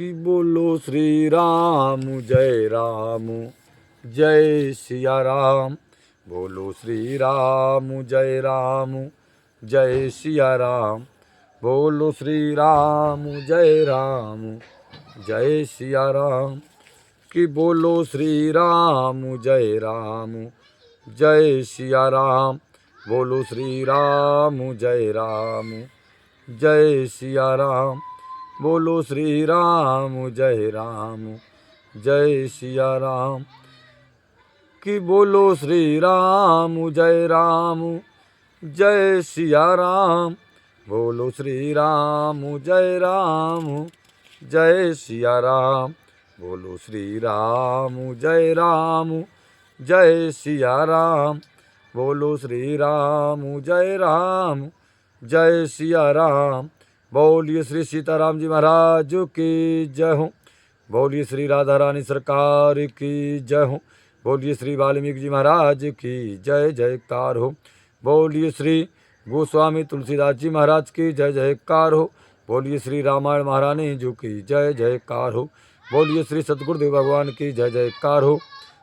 कि बोलो श्री राम जय सिया राम। बोलो श्री राम जय सिया राम। बोलो श्री राम जय सिया राम। कि बोलो श्री राम जय सिया राम। बोलो श्री राम जय सिया राम। बोलो श्री राम जय सिया राम। कि बोलो श्री राम जय सिया राम। बोलो श्री राम जय सिया राम। बोलो श्री राम जय सिया राम। बोलो श्री राम जय सिया राम। बोलिए श्री सीताराम जी महाराज की जय हो। बोलिए श्री राधा रानी सरकार की जय हो। बोलिए श्री वाल्मीकि जी महाराज की जय जयकार हो। बोलिए श्री गोस्वामी तुलसीदास जी महाराज की जय जयकार हो। बोलिए श्री रामायण महारानी जी की जय जयकार हो। बोलिए श्री सतगुरुदेव भगवान की जय जयकार हो।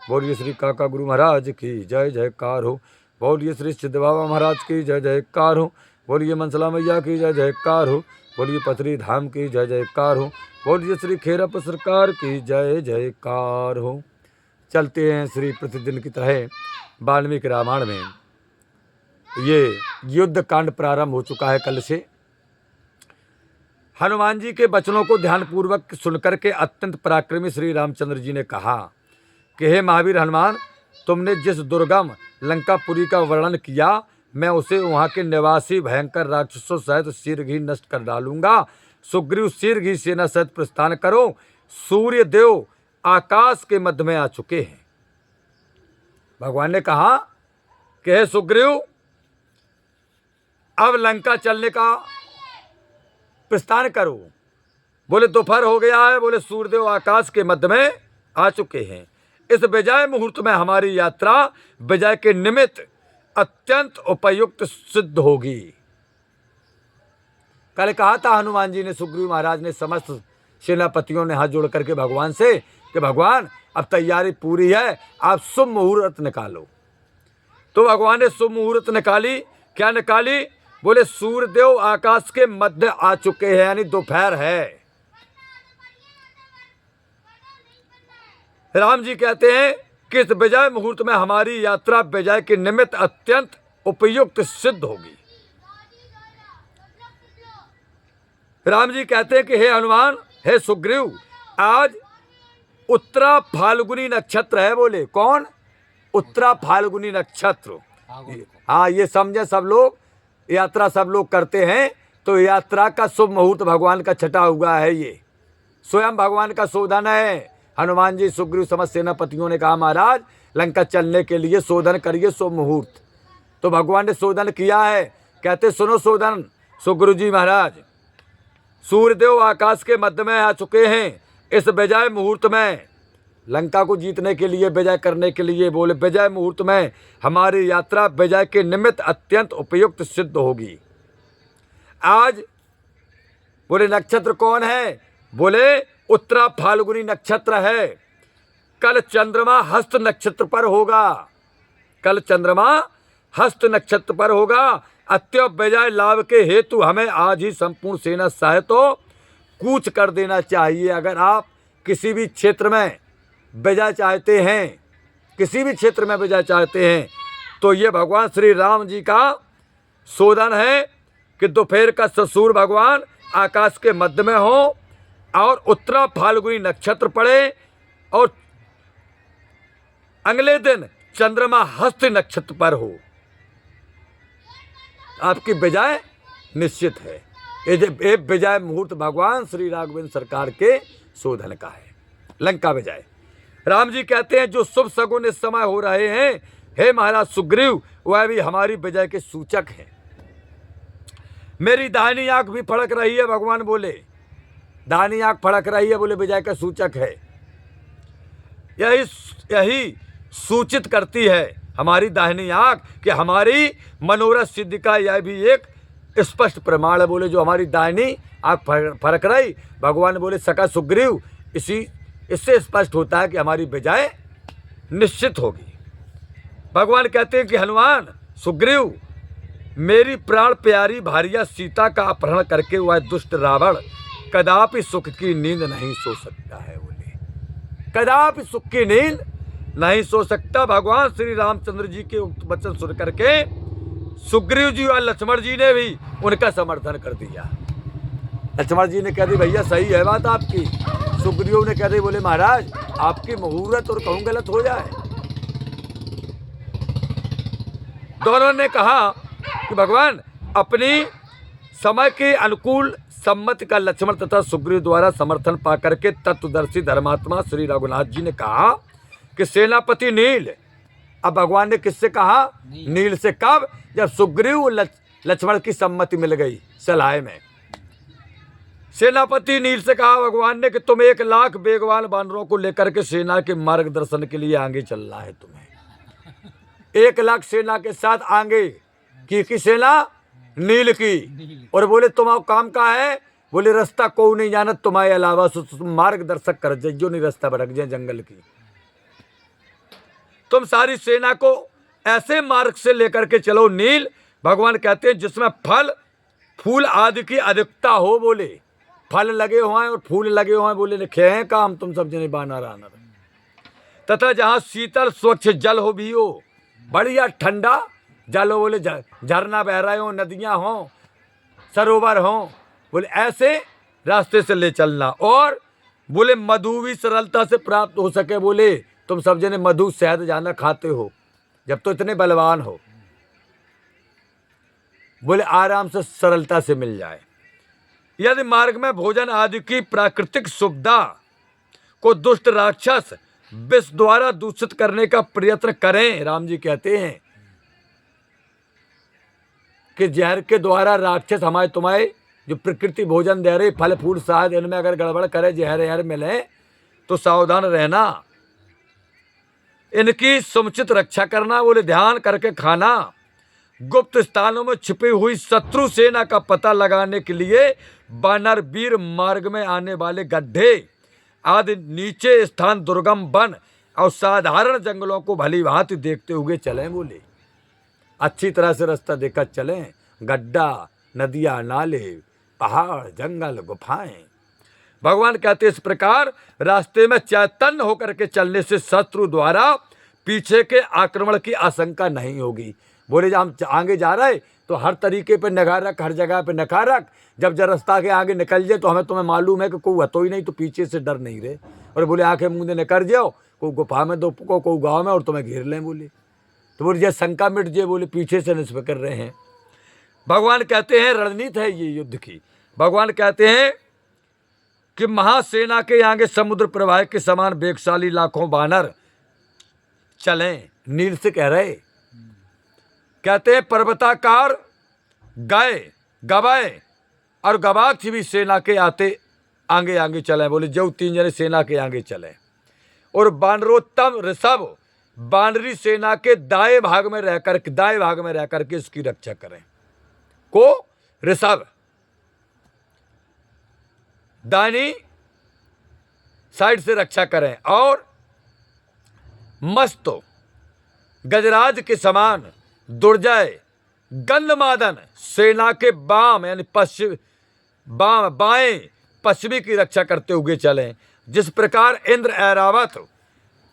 बोलिए श्री काका गुरु महाराज की जय जयकार हो। बोलिए श्री सिद्ध बाबा महाराज की जय जयकार हो। बोलिए मनसला मैया की जय जयकार हो। बोलिए पथरी धाम की जय जयकार हो। बोलिए श्री खेरप सरकार की जय जयकार हो। चलते हैं श्री प्रतिदिन की तरह वाल्मीकि रामायण में। ये युद्ध कांड प्रारंभ हो चुका है कल से। हनुमान जी के वचनों को ध्यानपूर्वक सुनकर के अत्यंत पराक्रमी श्री रामचंद्र जी ने कहा कि हे महावीर हनुमान, तुमने जिस दुर्गम लंकापुरी का वर्णन किया, मैं उसे वहाँ के निवासी भयंकर राक्षसों सहित शीघ्र ही नष्ट कर डालूंगा। सुग्रीव शीघ्र ही सेना सहित प्रस्थान करो। सूर्य देव आकाश के मध्य में आ चुके हैं। भगवान ने कहा कि हे सुग्रीव, अब लंका चलने का प्रस्थान करो। बोले दोपहर हो गया है। बोले सूर्यदेव आकाश के मध्य में आ चुके हैं। इस विजय मुहूर्त में हमारी यात्रा विजय के निमित्त अत्यंत उपयुक्त सिद्ध होगी। कल कहा था हनुमान जी ने, सुग्रीव महाराज ने, समस्त सेनापतियों ने हाथ जोड़ करके भगवान से कि भगवान अब तैयारी पूरी है, आप शुभ मुहूर्त निकालो। तो भगवान ने शुभ मुहूर्त निकाली। क्या निकाली? बोले सूर्यदेव आकाश के मध्य आ चुके हैं, यानी दोपहर है। राम जी कहते हैं कि इस विजय मुहूर्त में हमारी यात्रा विजय के निमित्त अत्यंत उपयुक्त सिद्ध होगी। राम जी कहते हैं कि हे हनुमान, हे सुग्रीव, आज उत्तरा फाल्गुनी नक्षत्र है। बोले कौन? उत्तरा फाल्गुनी नक्षत्र। हाँ, ये समझे सब लोग, यात्रा सब लोग करते हैं तो यात्रा का शुभ मुहूर्त भगवान का छटा हुआ है। ये स्वयं भगवान का शोधन है। हनुमान जी सुग्रीव समस्त सेनापतियों ने कहा महाराज लंका चलने के लिए शोधन करिए शुभ मुहूर्त। तो भगवान ने शोधन किया है। कहते सुनो शोधन सुग्रीव जी महाराज, सूर्यदेव आकाश के मध्य में आ चुके हैं। इस विजय मुहूर्त में लंका को जीतने के लिए, विजय करने के लिए, बोले विजय मुहूर्त में हमारी यात्रा विजय के निमित्त अत्यंत उपयुक्त सिद्ध होगी। आज बोले नक्षत्र कौन है? बोले उत्तरा फाल्गुनी नक्षत्र है। कल चंद्रमा हस्त नक्षत्र पर होगा। कल चंद्रमा हस्त नक्षत्र पर होगा। अत्य विजय लाभ के हेतु हमें आज ही संपूर्ण सेना सहित कूच कर देना चाहिए। अगर आप किसी भी क्षेत्र में विजय चाहते हैं, किसी भी क्षेत्र में विजय चाहते हैं, तो ये भगवान श्री राम जी का शोधन है कि दोपहर का ससूर भगवान आकाश के मध्य में हो और उत्तरा फाल्गुनी नक्षत्र पड़े और अगले दिन चंद्रमा हस्त नक्षत्र पर हो। आपकी विजय निश्चित है। ये विजय मुहूर्त भगवान श्री राघवेंद्र सरकार के शोधन का है, लंका विजय। राम जी कहते हैं जो शुभ सगुन इस समय हो रहे हैं, हे महाराज सुग्रीव, वह भी हमारी विजय के सूचक हैं। मेरी दाहिनी आंख भी फड़क रही है। भगवान बोले दाहिनी आंख फड़क रही है, बोले विजय का सूचक है। यही सूचित करती है हमारी दाहिनी आंख कि हमारी मनोरथ सिद्धि का यह भी एक स्पष्ट प्रमाण है बोले, जो हमारी दाहिनी आँख फरक रही। भगवान बोले सखा सुग्रीव, इससे स्पष्ट होता है कि हमारी विजय निश्चित होगी। भगवान कहते हैं कि हनुमान सुग्रीव, मेरी प्राण प्यारी भार्या सीता का अपहरण करके वह दुष्ट रावण कदापि सुख की नींद नहीं सो सकता है। बोले कदापि सुख की नींद नहीं सो सकता। भगवान श्री रामचंद्र जी के उक्त वचन सुन करके सुग्रीव जी और लक्ष्मण जी ने भी उनका समर्थन कर दिया। लक्ष्मण जी ने कह दी भैया सही है बात आपकी। सुग्रीव ने कह दी बोले महाराज आपकी मुहूर्त और कहूँ गलत हो जाए। दोनों ने कहा कि भगवान अपनी समय के अनुकूल सम्मति का लक्ष्मण तथा सुग्रीव द्वारा समर्थन पाकर के तत्वदर्शी धर्मात्मा श्री रघुनाथ जी ने कहा कि सेनापति नील। अब भगवान ने किससे कहा? नील से। कब? जब सुग्रीव लक्ष्मण की सम्मति मिल गई सलाह में। सेनापति नील से कहा भगवान ने कि तुम 1 लाख बेगवान वानरों को लेकर के सेना के मार्गदर्शन के लिए आगे चलना है। तुम्हें 1 लाख सेना के साथ आगे की सेना नील की। और बोले तुम्हारा काम का है? बोले रास्ता को नहीं जाना तुम्हारे अलावा, तुम मार्गदर्शक कर जो नहीं रास्ता भटक जाए जंगल की। तुम सारी सेना को ऐसे मार्ग से लेकर के चलो नील। भगवान कहते हैं जिसमें फल फूल आदि की अधिकता हो। बोले फल लगे हुए हैं और फूल लगे हुए हैं। बोले लिखे हैं काम तुम सब जने बानर आनर। तथा जहाँ शीतल स्वच्छ जल हो भी हो, बढ़िया ठंडा जल हो। बोले झरना बह रहे हो, नदियाँ हों, सरोवर हों। बोले ऐसे रास्ते से ले चलना। और बोले मधु भी सरलता से प्राप्त हो सके। बोले तुम सब जने मधु शहद जाना खाते हो जब तो इतने बलवान हो। बोले आराम से सरलता से मिल जाए। यदि मार्ग में भोजन आदि की प्राकृतिक सुविधा को दुष्ट राक्षस विष द्वारा दूषित करने का प्रयत्न करें, राम जी कहते हैं कि जहर के द्वारा राक्षस हमारे तुम्हारे जो प्रकृति भोजन दे रहे फल फूल शहद, इनमें अगर गड़बड़ करे, जहर मिले तो सावधान रहना, इनकी समुचित रक्षा करना। बोले ध्यान करके खाना। गुप्त स्थानों में छिपी हुई शत्रु सेना का पता लगाने के लिए वानर वीर मार्ग में आने वाले गड्ढे आदि नीचे स्थान, दुर्गम वन और साधारण जंगलों को भली भांति देखते हुए चलें। बोले अच्छी तरह से रास्ता देखकर चलें। गड्ढा, नदियाँ, नाले, पहाड़, जंगल, गुफाएं। भगवान कहते इस प्रकार रास्ते में चैतन्य होकर के चलने से शत्रु द्वारा पीछे के आक्रमण की आशंका नहीं होगी। बोले जब हम आगे जा रहे तो हर तरीके पे निगाह रख, हर जगह पे निगाह रख। जब रास्ता के आगे निकल जाए तो तुम्हें मालूम है कि कोई हतो ही नहीं, तो पीछे से डर नहीं रहे। और बोले आंखें मूंदे निकल जाओ, कोई गुफा में दो कोई गाँव में और तुम्हें घेर लें। बोले तो बोले जैसे शंका मिट जाए। बोले पीछे से निस्फ कर रहे हैं। भगवान कहते हैं रणनीति है ये युद्ध की। भगवान कहते हैं कि महासेना के आगे समुद्र प्रवाह के समान वेगशाली लाखों वानर चलें। नील से कह रहे, कहते हैं पर्वताकार गए गवाए और गवाक्ष भी सेना के आते आगे आगे चले। बोले जो 3 जने सेना के आगे चले। और वानरोत्तम ऋषभ वानरी सेना के दाएं भाग में रहकर के इसकी रक्षा करें। को ऋषभ दाहिनी साइड से रक्षा करें। और मस्त गजराज के समान दुर्जय गंधमादन सेना के बाम यानी पश्चिम बाएं पश्चिमी की रक्षा करते हुए चलें। जिस प्रकार इंद्र ऐरावत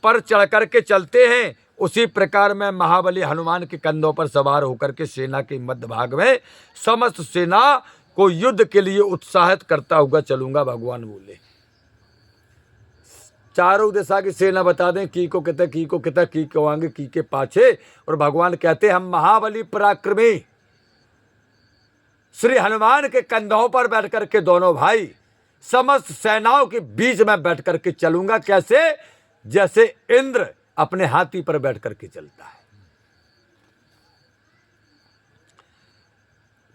पर चढ़ करके चलते हैं, उसी प्रकार मैं महाबली हनुमान के कंधों पर सवार होकर के सेना के मध्य भाग में समस्त सेना को युद्ध के लिए उत्साहित करता हुआ चलूंगा। भगवान बोले चारों दिशा की सेना बता दें, की को कहते, की को कहते, की को आगे, की के पाछे। और भगवान कहते हम महाबली पराक्रमी श्री हनुमान के कंधों पर बैठ करके दोनों भाई समस्त सेनाओं के बीच में बैठ करके चलूंगा। कैसे? जैसे इंद्र अपने हाथी पर बैठ करके चलता है।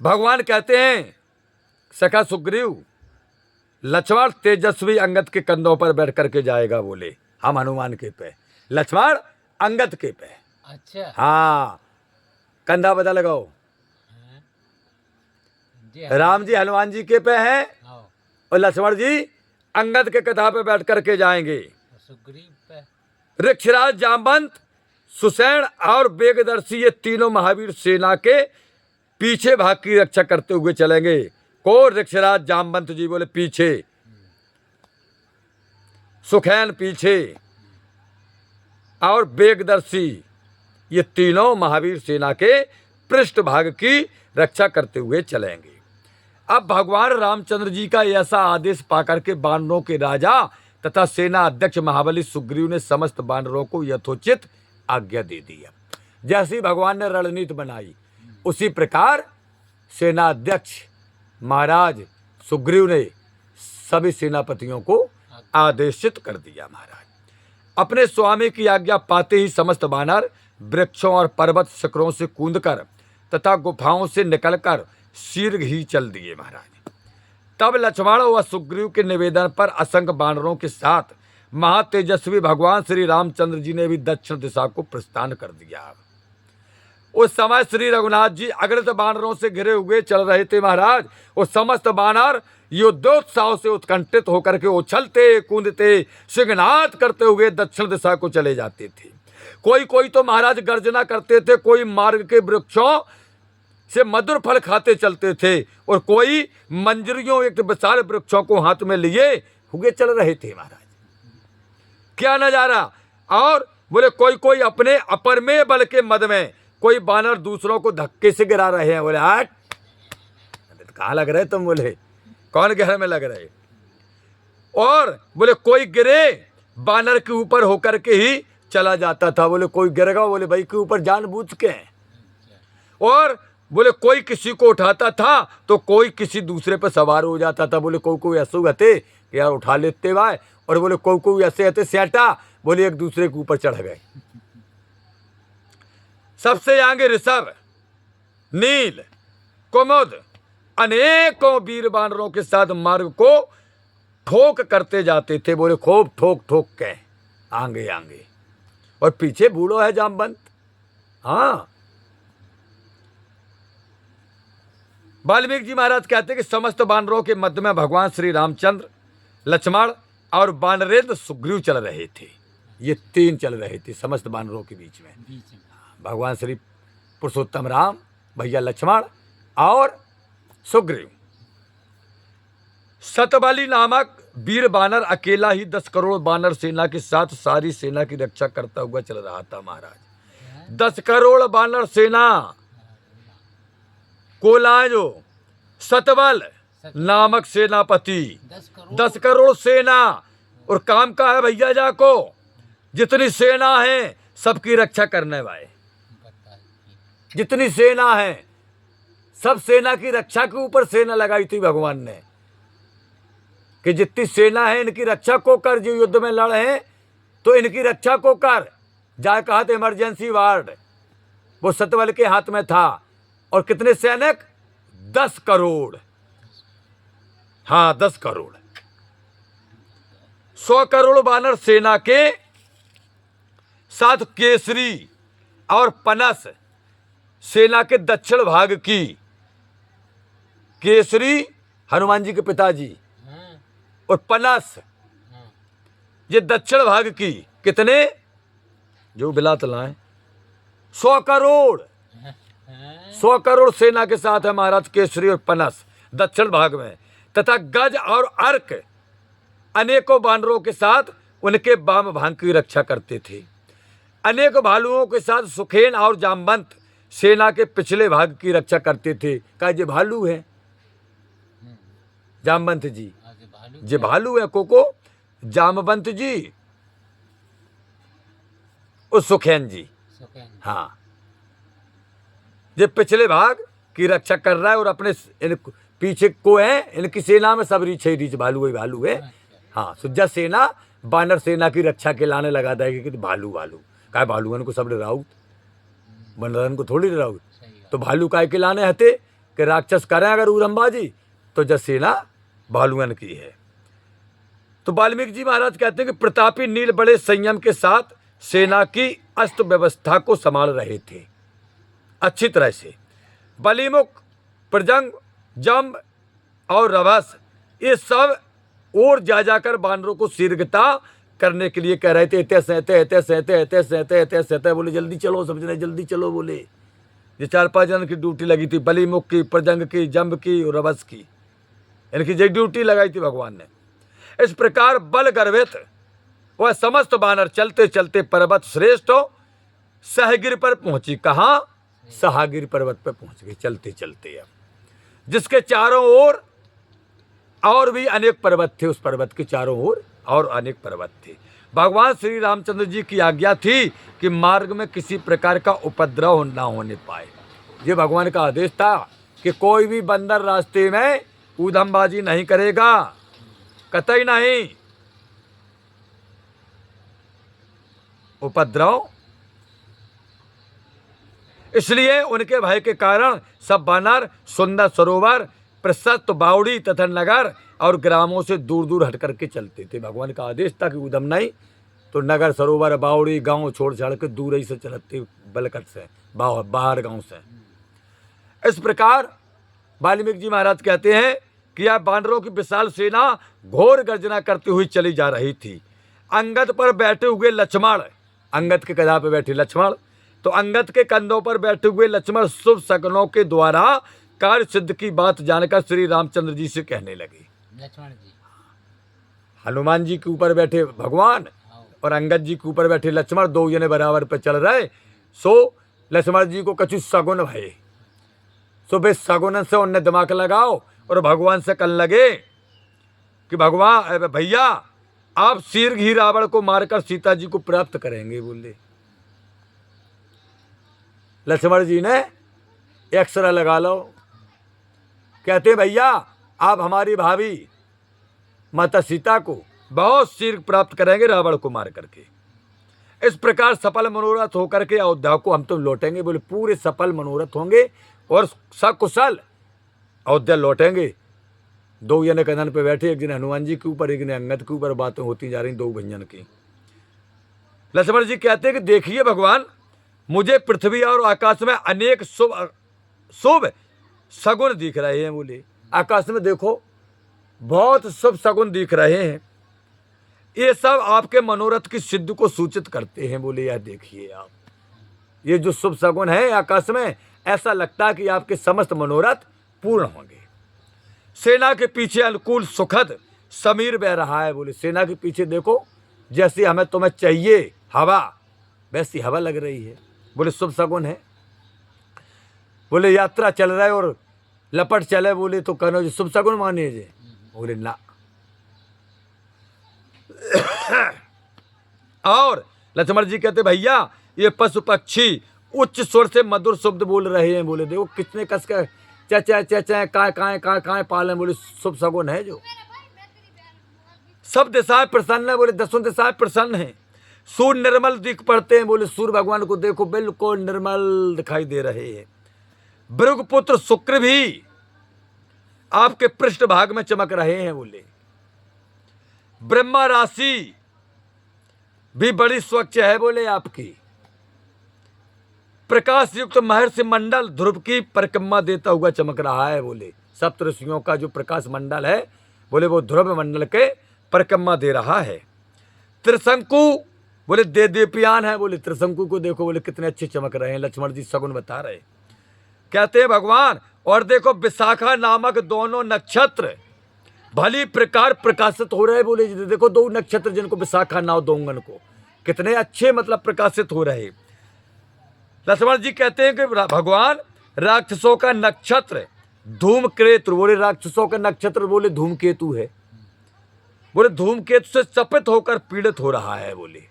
भगवान कहते हैं सखा सुग्रीव, लक्ष्मण तेजस्वी अंगद के कंधों पर बैठ करके जाएगा। बोले हम हनुमान के पे, लक्ष्मण अंगद के पे। अच्छा हाँ, कंधा पता लगाओ। राम जी हनुमान जी के पे हैं हाँ, और लक्ष्मण जी अंगद के कथा पे बैठ करके जाएंगे। सुग्रीव पे। ऋक्षराज, जामवंत, सुसैन और वेगदर्शी ये तीनों महावीर सेना के पीछे भाग की रक्षा करते हुए चलेंगे। को ऋक्षराज, जामवंत जी बोले पीछे, सुखैन पीछे और वेगदर्शी ये तीनों महावीर सेना के पृष्ठ भाग की रक्षा करते हुए चलेंगे। अब भगवान रामचंद्र जी का ऐसा आदेश पाकर के वानरों के राजा तथा सेना अध्यक्ष महाबली सुग्रीव ने समस्त वानरों को यथोचित आज्ञा दे दिया। जैसी भगवान ने रणनीति बनाई उसी प्रकार सेना अध्यक्ष महाराज सुग्रीव ने सभी सेनापतियों को आदेशित कर दिया। महाराज अपने स्वामी की आज्ञा पाते ही समस्त वानर वृक्षों और पर्वत शिखरों से कूदकर तथा गुफाओं से निकलकर शीघ्र ही चल दिए। महाराज तब लक्ष्मण व सुग्रीव के निवेदन पर असंख्य वानरों के साथ महातेजस्वी भगवान श्री रामचंद्र जी ने भी दक्षिण दिशा को प्रस्थान कर दिया। उस समय श्री रघुनाथ जी अगणित वानरों से घिरे हुए चल रहे थे। महाराज वो समस्त वानर युद्धोत्साह से उत्कंठित होकर के उछलते कूदते सिंहनाद करते हुए दक्षिण दिशा को चले जाते थे। कोई कोई तो महाराज गर्जना करते थे, कोई मार्ग के वृक्षों से मधुर फल खाते चलते थे और कोई मंजरियों एक विशाल वृक्षों को हाथ में लिए हुए चल रहे थे। महाराज क्या नजारा! और बोले कोई कोई अपने अपर में बल के मद में कोई बानर दूसरों को धक्के से गिरा रहे हैं। बोले हट, कहाँ लग रहे तुम? बोले कौन गहरे में लग रहे? और बोले कोई गिरे बानर के ऊपर होकर के ही चला जाता था। बोले कोई गिरेगा, बोले भाई के ऊपर जानबूझ के। और बोले कोई किसी को उठाता था तो कोई किसी दूसरे पर सवार हो जाता था। बोले कोई कोई ऐसे हते यार उठा लेते भाई, और बोले कोई कोई ऐसे हते सेटा, बोले एक दूसरे के ऊपर चढ़ गए। सबसे आगे ऋषभ, नील, कुमुद अनेकों वीर वानरों के साथ मार्ग को ठोक करते जाते थे। बोले खूब ठोक ठोक के आगे आगे, और पीछे बूढ़ो है जामवंत। हाँ, वाल्मीकि जी महाराज कहते कि समस्त वानरों के मध्य में भगवान श्री रामचंद्र, लक्ष्मण और वानरेंद्र सुग्रीव चल रहे थे। ये तीन चल रहे थे समस्त वानरों के बीच में। भगवान श्री पुरुषोत्तम राम, भैया लक्ष्मण और सुग्रीव। सतबली नामक वीर बानर अकेला ही 10 करोड़ बानर सेना के साथ सारी सेना की रक्षा करता हुआ चल रहा था। महाराज 10 करोड़ बानर सेना को लाए जो सतबल नामक सेनापति 10 करोड़ सेना, और काम का है भैया जाको जितनी सेना है सबकी रक्षा करने वाले। जितनी सेना है सब सेना की रक्षा के ऊपर सेना लगाई थी भगवान ने कि जितनी सेना है इनकी रक्षा को कर। जो युद्ध में लड़े हैं तो इनकी रक्षा को कर। जाए कहा था इमरजेंसी वार्ड, वो सतबल के हाथ में था। और कितने सैनिक? 10 करोड़। हाँ 10 करोड़। 100 करोड़ बानर सेना के साथ केसरी और पनस सेना के दक्षिण भाग की। केसरी हनुमान जी के पिताजी और पनस ये दक्षिण भाग की। कितने? जो बिलात लाए 100 करोड़। 100 करोड़ सेना के साथ है महाराज केसरी और पनस दक्षिण भाग में, तथा गज और अर्क अनेकों बानरों के साथ उनके वाम भाग की रक्षा करते थे। अनेक भालुओं के साथ सुखेन और जामवंत सेना के पिछले भाग की रक्षा करते थे। कहा ये भालू है जामवंत जी, ये भालू है कोको जामवंत जी और सुखेन जी। हाँ ये पिछले भाग की रक्षा कर रहा है और अपने पीछे को है इनकी सेना में सब रीछ रीछ भालू ही भालू है। हाँ सुज्जा सेना बानर सेना की रक्षा के लाने लगा था कि भालू भालू का भालूअन को सब डराउत, बनरन को थोड़ी डराउत। तो भालू काय के लाने हते कि राक्षस करें अगर उरंबाजी तो जब सेना भालुअन की है। तो वाल्मीकि जी महाराज कहते हैं कि प्रतापी नील बड़े संयम के साथ सेना की अस्त व्यवस्था को संभाल रहे थे अच्छी तरह से। बलिमुख प्रजंग जम्ब और रभस, ये सब और जा जाकर बानरों को शीर्घता करने के लिए कह रहे थे, एते सहते एते सहते एते सहते एते सहते। बोले जल्दी चलो, समझ रहे, जल्दी चलो। बोले ये 4-5 जन की ड्यूटी लगी थी, बलिमुख की, प्रजंग की, जम्ब की और रभस की, इनकी जो ड्यूटी लगाई थी भगवान ने। इस प्रकार बल गर्भित वह समस्त बानर चलते चलते पर्वत श्रेष्ठ हो सहगिर पर पहुंची। कहाँ? सहागिर पर्वत पर पहुंच गई चलते चलते। अब जिसके चारों ओर और भी अनेक पर्वत थे, उस पर्वत के चारों ओर और अनेक पर्वत थे। भगवान श्री रामचंद्र जी की आज्ञा थी कि मार्ग में किसी प्रकार का उपद्रव ना होने पाए। ये भगवान का आदेश था कि कोई भी बंदर रास्ते में ऊधमबाजी नहीं करेगा, कतई नहीं। उपद्रव, इसलिए उनके भय के कारण सब बानर सुंदर सरोवर, प्रशस्त बावड़ी तथा नगर और ग्रामों से दूर दूर हट करके चलते थे। भगवान का आदेश था कि उधम नहीं तो नगर, सरोवर, बावड़ी, गांव छोड़ छाड़ के दूर ही से चलते, बलकट से, बाहर गांव से। इस प्रकार वाल्मीकि जी महाराज कहते हैं कि यह बानरों की विशाल सेना घोर गर्जना करती हुई चली जा रही थी। अंगद पर बैठे हुए लक्ष्मण, अंगद के गधा पर बैठे लक्ष्मण, तो अंगद के कंधों पर बैठे हुए लक्ष्मण शुभ शकुनों के द्वारा कार्य सिद्ध की बात जानकर श्री रामचंद्र जी से कहने लगे। लक्ष्मण जी, हनुमान जी के ऊपर बैठे भगवान और अंगद जी के ऊपर बैठे लक्ष्मण, दो जने बराबर पे चल रहे। सो लक्ष्मण जी को कछु सगुन भये, सो बे सगुन से उनने दिमाग लगाओ और भगवान से कहने लगे कि भगवान भैया आप शीर्घ ही रावण को मारकर सीता जी को प्राप्त करेंगे। बोले लक्ष्मण जी ने एक्सरा लगा लो, कहते भैया आप हमारी भाभी माता सीता को बहुत शीर्घ प्राप्त करेंगे रावण को मार करके। इस प्रकार सफल मनोरथ होकर के अयोध्या को हम तो लौटेंगे। बोले पूरे सफल मनोरथ होंगे और सकुशल अयोध्या लौटेंगे। दो जने कदन पे बैठे, एक जने हनुमान जी के ऊपर, एक जने अंगद के ऊपर, बातें होती जा रही दो भंजन की। लक्ष्मण जी कहते हैं कि देखिए भगवान, मुझे पृथ्वी और आकाश में अनेक शुभ सगुन दिख रहे हैं। बोले आकाश में देखो बहुत शुभ सगुन दिख रहे हैं, ये सब आपके मनोरथ की सिद्धि को सूचित करते हैं। बोले यह देखिए आप, ये जो शुभ सगुन है आकाश में, ऐसा लगता है कि आपके समस्त मनोरथ पूर्ण होंगे। सेना के पीछे अनुकूल सुखद समीर बह रहा है। बोले सेना के पीछे देखो, जैसी हमें तुम्हें चाहिए हवा, वैसी हवा लग रही है। बोले शुभ सगुन है। बोले यात्रा चल रहा है और लपट चले, बोले तो कहना जो शुभ सगुन मानिए जे। बोले ना। और लक्ष्मण जी कहते भैया ये पशु पक्षी उच्च स्वर से मधुर शब्द बोल रहे हैं। बोले देखो कितने कस के चचा चचा काय पाले। बोले शुभ सगुन है। जो सब दिशाएं प्रसन्न है। बोले 10 दिशाएं प्रसन्न है। सूर्य निर्मल दिख पड़ते हैं। बोले सूर्य भगवान को देखो बिल्कुल निर्मल दिखाई दे रहे हैं। भृगुपुत्र शुक्र भी आपके पृष्ठ भाग में चमक रहे हैं। बोले ब्रह्मा राशि भी बड़ी स्वच्छ है। बोले आपकी प्रकाश युक्त महर्षि मंडल ध्रुव की परिक्रमा देता हुआ चमक रहा है। बोले सप्त ऋषियों का जो प्रकाश मंडल है, बोले वो ध्रुव मंडल के परिक्रमा दे रहा है। त्रिशंकु बोले देदीप्यान है। बोले त्रिशंकु को देखो, बोले कितने अच्छे चमक रहे हैं। लक्ष्मण जी सगुन बता रहे, कहते हैं भगवान और देखो विशाखा नामक दोनों नक्षत्र भली प्रकार प्रकाशित हो रहे। बोले देखो 2 नक्षत्र जिनको विशाखा नाम दोंगन को, कितने अच्छे मतलब प्रकाशित हो रहे। लक्ष्मण जी कहते हैं कि भगवान राक्षसों का नक्षत्र धूमकेतु, बोले राक्षसों का नक्षत्र बोले धूमकेतु है। बोले धूमकेतु से चपित होकर पीड़ित हो रहा है। बोले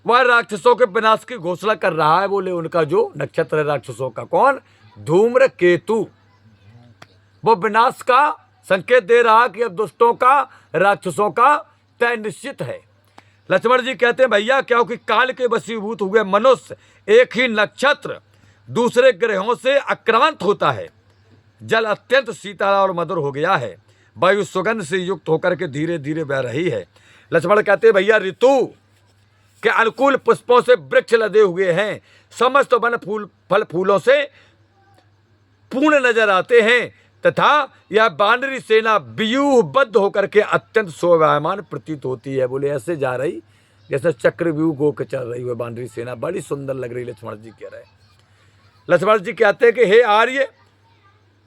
वह राक्षसों के विनाश की घोषणा कर रहा है। बोले उनका जो नक्षत्र है राक्षसों का, कौन? धूम्रकेतु। वो विनाश का संकेत दे रहा कि अब दुष्टों का, राक्षसों का तय निश्चित है। लक्ष्मण जी कहते हैं भैया क्योंकि काल के वशीभूत हुए मनुष्य एक ही नक्षत्र दूसरे ग्रहों से आक्रांत होता है। जल अत्यंत शीतल और मधुर हो गया है। वायु सुगंध से युक्त होकर के धीरे धीरे बह रही है। लक्ष्मण कहते हैं भैया ऋतु के अनुकूल पुष्पों से वृक्ष लदे हुए हैं। समस्त वन फूल फल फूलों से पूर्ण नजर आते हैं। तथा यह बानरी सेना व्यूहबद्ध होकर के अत्यंत शोभायमान प्रतीत होती है। बोले ऐसे जा रही जैसे चक्रव्यूह गो के चल रही हुई बानरी सेना, बड़ी सुंदर लग रही। लक्ष्मण जी कह रहे हैं, लक्ष्मण जी कहते हैं कि हे आर्य,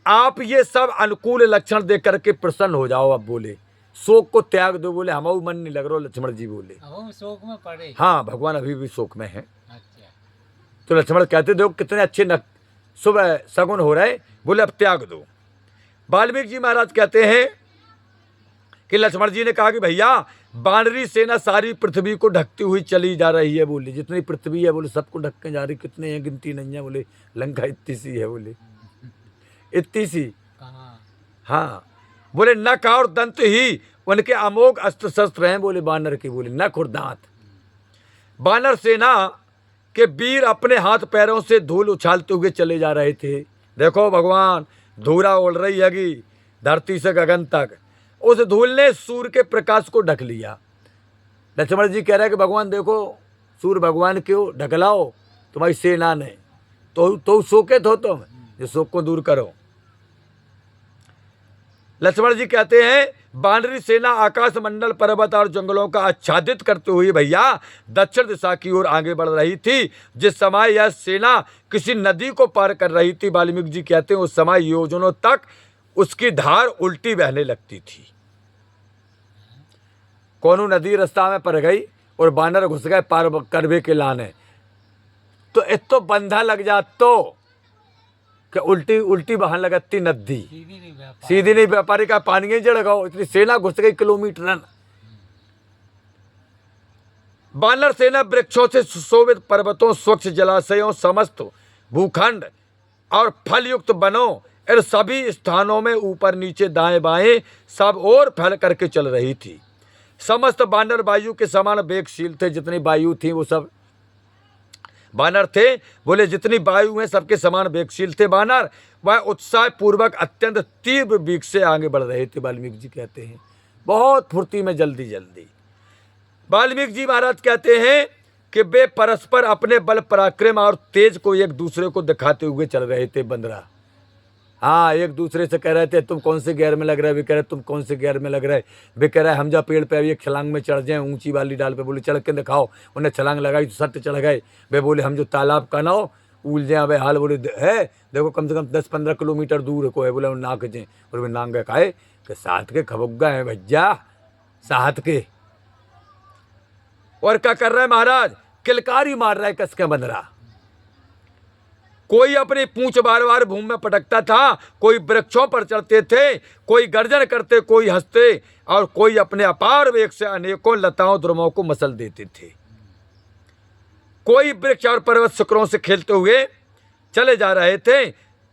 आप ये सब अनुकूल लक्षण देख करके प्रसन्न हो जाओ। अब बोले शोक को त्याग दो। बोले हमारा मन नहीं लग रहा। लक्ष्मण जी बोले अब शोक में पड़े। हाँ, भगवान अभी भी शोक में है। अच्छा। तो लक्ष्मण कहते देखो कितने अच्छे शुभ सगुन हो रहे। बोले अब त्याग दो। वाल्मीकि जी महाराज कहते हैं कि लक्ष्मण जी ने कहा कि भैया बानरी सेना सारी पृथ्वी को ढकती हुई चली जा रही है। बोले जितनी पृथ्वी है बोले सबको ढक के जा रही। कितने हैं गिनती नहीं है। बोले लंका इतनी सी है। बोले इतनी सी कहाँ? हाँ। बोले नख और दंत ही उनके अमोघ अस्त्र शस्त्र हैं। बोले बानर के, बोले नख और दांत। बानर सेना के वीर अपने हाथ पैरों से धूल उछालते हुए चले जा रहे थे। देखो भगवान, धूरा उड़ रही है धरती से गगन तक। उस धूल ने सूर्य के प्रकाश को ढक लिया। लक्ष्मण जी कह रहे हैं कि भगवान देखो सूर्य भगवान क्यों ढकलाओ, तुम्हारी सेना ने तो शोकित हो तुम, ये शोक को दूर करो। लक्ष्मण जी कहते हैं बानरी सेना आकाश मंडल पर्वत और जंगलों का आच्छादित करते हुए भैया दक्षिण दिशा की ओर आगे बढ़ रही थी। जिस समय यह सेना किसी नदी को पार कर रही थी, वाल्मीकि जी कहते हैं उस समय योजनों तक उसकी धार उल्टी बहने लगती थी। कौनो नदी रास्ता में पड़ गई और बानर घुस गए पार करवे के लाने, तो इतो बंधा लग जा तो कि उल्टी उल्टी बहन लगती नदी, सीधी नहीं व्यापारी का पानी ही जड़ गो। इतनी सेना घुस गई किलोमीटर। बानर सेना वृक्षों से सुशोभित पर्वतों, स्वच्छ जलाशयों, समस्त भूखंड और फलयुक्त वनों, इन सभी स्थानों में ऊपर नीचे दाएं बाएं सब ओर फैल करके चल रही थी। समस्त बानर वायु के समान वेगशील थे। जितनी वायु थी वो सब बानर थे। बोले जितनी वायु है सबके समान वेगशील थे बानर। वह उत्साह पूर्वक अत्यंत तीव्र वेग से आगे बढ़ रहे थे। वाल्मीकि जी कहते हैं बहुत फुर्ती में जल्दी जल्दी। वाल्मीकि जी महाराज कहते हैं कि वे परस्पर अपने बल पराक्रम और तेज को एक दूसरे को दिखाते हुए चल रहे थे। बंदरा हाँ, एक दूसरे से कह रहे थे तुम कौन से गियर में लग रहे, वे कह रहे तुम कौन से गियर में लग रहे। वे कह रहे हम जा पेड़ पे एक छलांग में चढ़ जाएं ऊंची वाली डाल पे। बोले चढ़ के दिखाओ। उन्हें छलांग लगाई तो सट चढ़ गए। वे बोले हम जो तालाब का ना हो उल जाए। वे हाल बोले है देखो कम से कम 10-15 किलोमीटर दूर को है। बोले नाक जाए और वे नांग खाए कि साथ के खबुग्गा है भज्जा साथ के। और क्या कर रहे हैं महाराज, किलकारी मार रहा है कस के बंदरा। कोई अपनी पूंछ बार बार भूमि में पटकता था, कोई वृक्षों पर चढ़ते थे, कोई गर्जन करते, कोई हंसते और कोई अपने अपार वेग से अनेकों लताओं द्रुमों को मसल देते थे। कोई वृक्ष और पर्वत शिखरों से खेलते हुए चले जा रहे थे।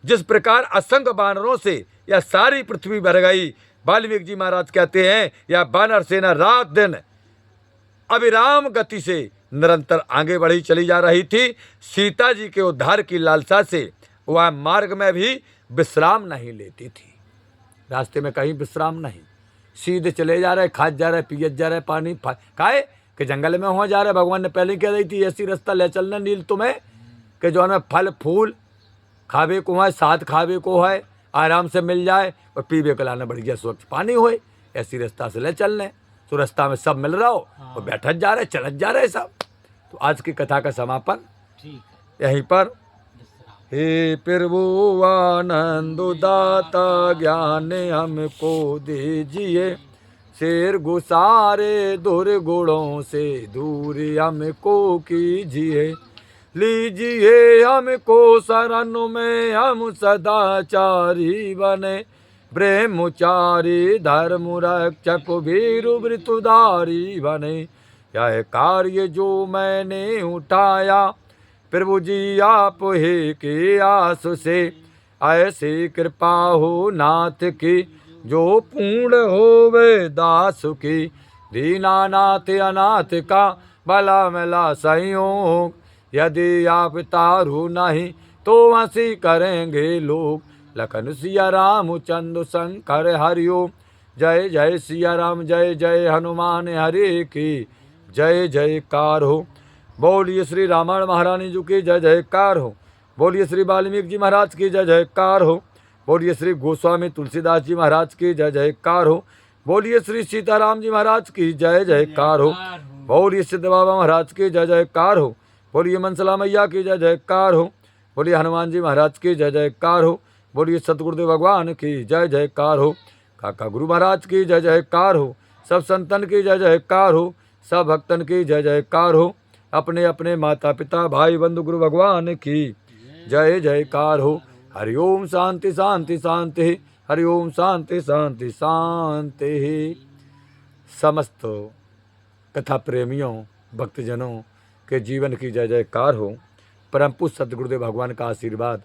जिस प्रकार असंख्य बानरों से यह सारी पृथ्वी भर गई। वाल्मीकि जी महाराज कहते हैं यह बानर सेना रात दिन अविराम गति से निरंतर आगे बढ़ी चली जा रही थी। सीता जी के उद्धार की लालसा से वह मार्ग में भी विश्राम नहीं लेती थी। रास्ते में कहीं विश्राम नहीं, सीधे चले जा रहे, खाद जा रहे, पियत जा रहे, पानी खाए कि जंगल में हो जा रहे। भगवान ने पहले कह दी थी ऐसी रास्ता ले चलना नील तुम्हें कि जो हमें फल फूल खावे को है, साथ खावे को है, आराम से मिल जाए और पीवे को लाना बढ़िया स्वच्छ पानी होए। ऐसी रास्ता से ले चलने। तो रास्ता में सब मिल रहा हो और बैठत जा रहे, चलत जा रहे सब। तो आज की कथा का समापन यहीं पर। हे प्रभु आनंद दाता ज्ञान हमको दीजिए, शेर गुसारे दुर्गुणों से दूर हमको कीजिए। लीजिए हमको शरण में हम सदाचारी बने, ब्रह्मचारी धर्म रक्षक वीर वृतुधारी बने। यह कार्य जो मैंने उठाया प्रभु जी आप ही के आस से, ऐसी कृपा हो नाथ की जो पूर्ण होवे दास की। दीनानाथ अनाथ का भला मिला संयोग, यदि आप तारू नहीं तो हंसी करेंगे लोग। लखन सिया राम चंद्र शंकर हरिओम। जय जय सिया राम, जय जय हनुमान हरि की जय जयकार हो। बोलिए श्री रामायण महारानी जी की जय जयकार हो। बोलिए श्री वाल्मीकि जी महाराज की जय जयकार हो। बोलिए श्री गोस्वामी तुलसीदास जी महाराज की जय जयकार हो। बोलिए श्री सीताराम जी महाराज की जय जयकार हो। बोलिए सिद्ध बाबा महाराज की जय जयकार हो। बोलिए मनसला मैया की जय जयकार हो। बोलिए हनुमान जी महाराज की जय जयकार हो। बोलिए सतगुरुदेव भगवान की जय जयकार हो। काका गुरु महाराज की जय जयकार हो। सब संतन की जय जयकार हो। सब भक्तन की जय जयकार हो। अपने अपने माता पिता भाई बंधु गुरु भगवान की जय जयकार हो। हरि ओम शांति शांति शांति। हरि ओम शांति शांति शांति। समस्त कथा प्रेमियों भक्तजनों के जीवन की जय जयकार हो। परम पूज्य सतगुरुदेव भगवान का आशीर्वाद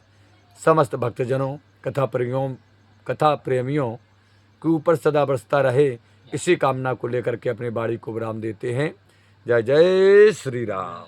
समस्त भक्तजनों कथा प्रेमियों के ऊपर सदा बरसता रहे, इसी कामना को लेकर के अपनी बाड़ी को विराम देते हैं। जय जय श्री राम।